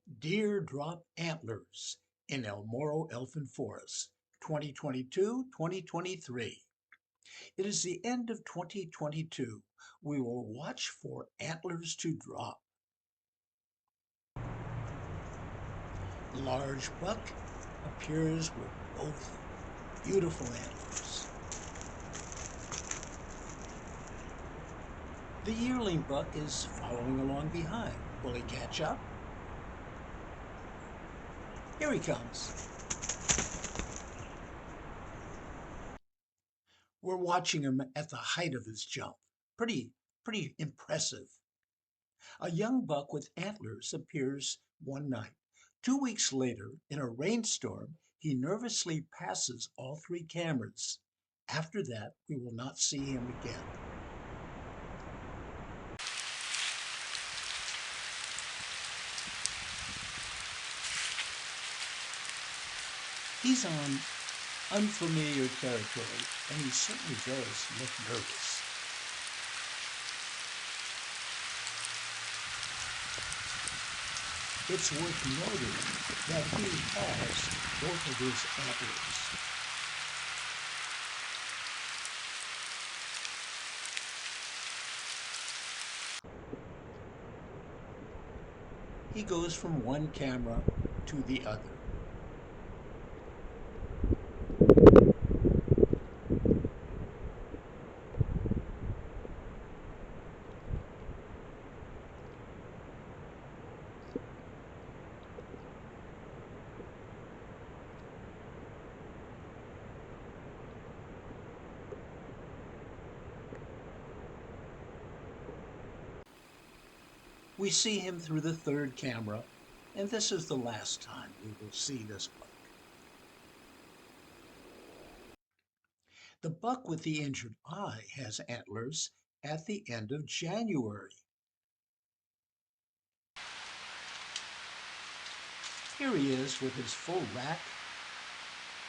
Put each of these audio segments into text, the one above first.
Deer drop antlers in El Moro Elfin Forest, 2022-2023. It is the end of 2022. We will watch for antlers to drop. Large buck appears with both beautiful antlers. The yearling buck is following along behind. Will he catch up? Here he comes. We're watching him at the height of his jump. Pretty impressive. A young buck with antlers appears one night. 2 weeks later, in a rainstorm, he nervously passes all three cameras. After that, we will not see him again. He's on unfamiliar territory, and he certainly does look nervous. It's worth noting that he has both of his antlers. He goes from one camera to the other. We see him through the third camera, and this is the last time we will see this buck. The buck with the injured eye has antlers at the end of January. Here he is with his full rack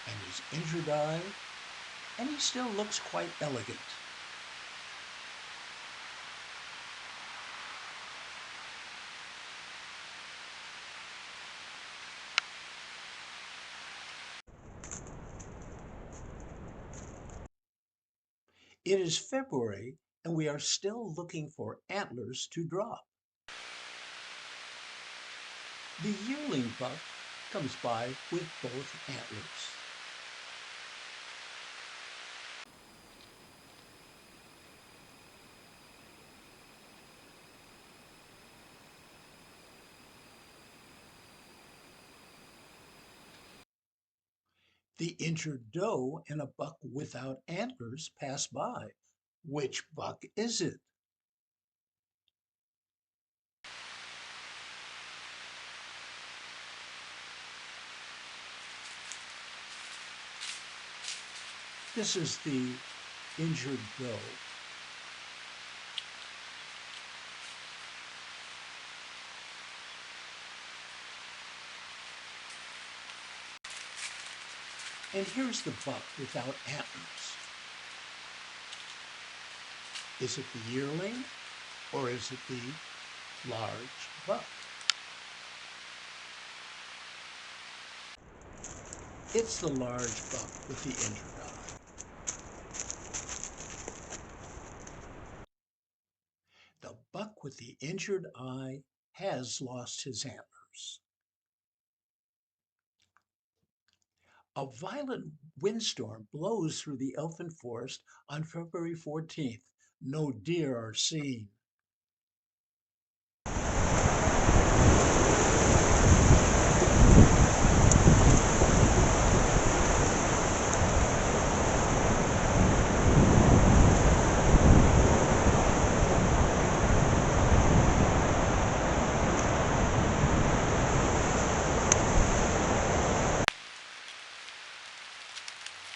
and his injured eye, and he still looks quite elegant. It is February, and we are still looking for antlers to drop. The yearling buck comes by with both antlers. The injured doe and a buck without antlers pass by. Which buck is it? This is the injured doe. And here's the buck without antlers. Is it the yearling or is it the large buck? It's the large buck with the injured eye. The buck with the injured eye has lost his antlers. A violent windstorm blows through the Elfin Forest on February 14th. No deer are seen.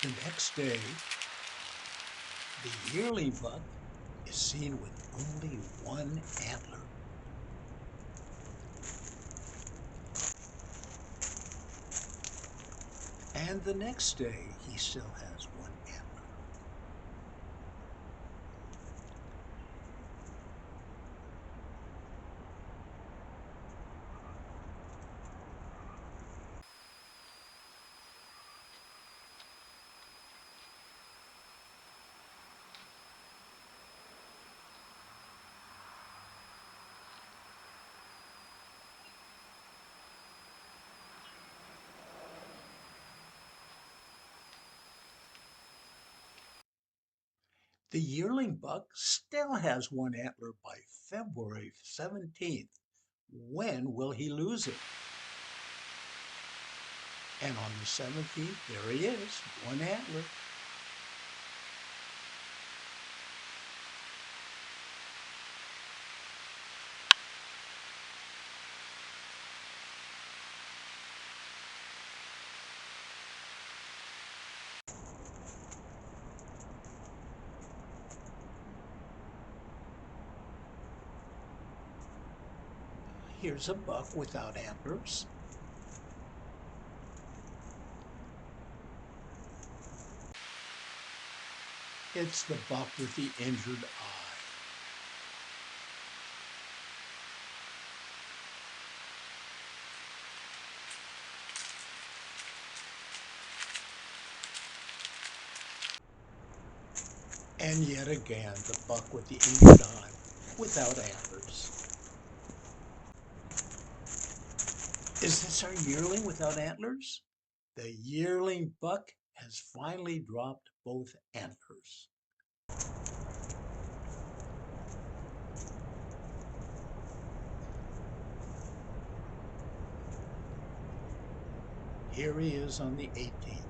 The next day, the yearling buck is seen with only one antler. And the next day, he still has one antler. The yearling buck still has one antler by February 17th. When will he lose it? And on the 17th, there he is, one antler. Here's a buck without antlers. It's the buck with the injured eye. And yet again, the buck with the injured eye without antlers. Is this our yearling without antlers? The yearling buck has finally dropped both antlers. Here he is on the 18th.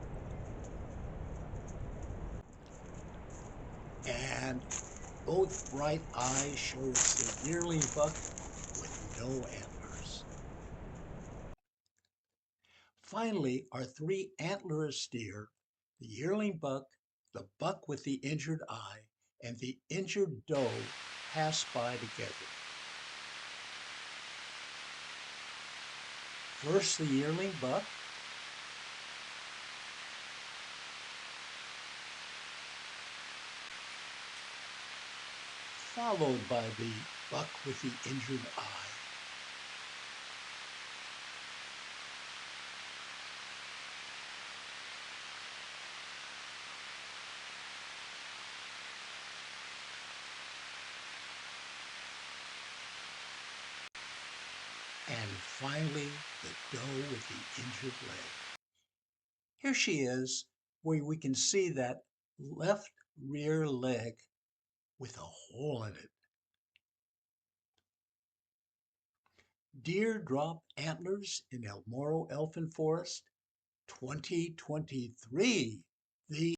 And both right eyes show it's the yearling buck with no antlers. Finally, our three antlerless deer, the yearling buck, the buck with the injured eye, and the injured doe pass by together. First, the yearling buck, followed by the buck with the injured eye. And finally, the doe with the injured leg. Here she is, where we can see that left rear leg with a hole in it. Deer drop antlers in El Moro Elfin Forest 2023. The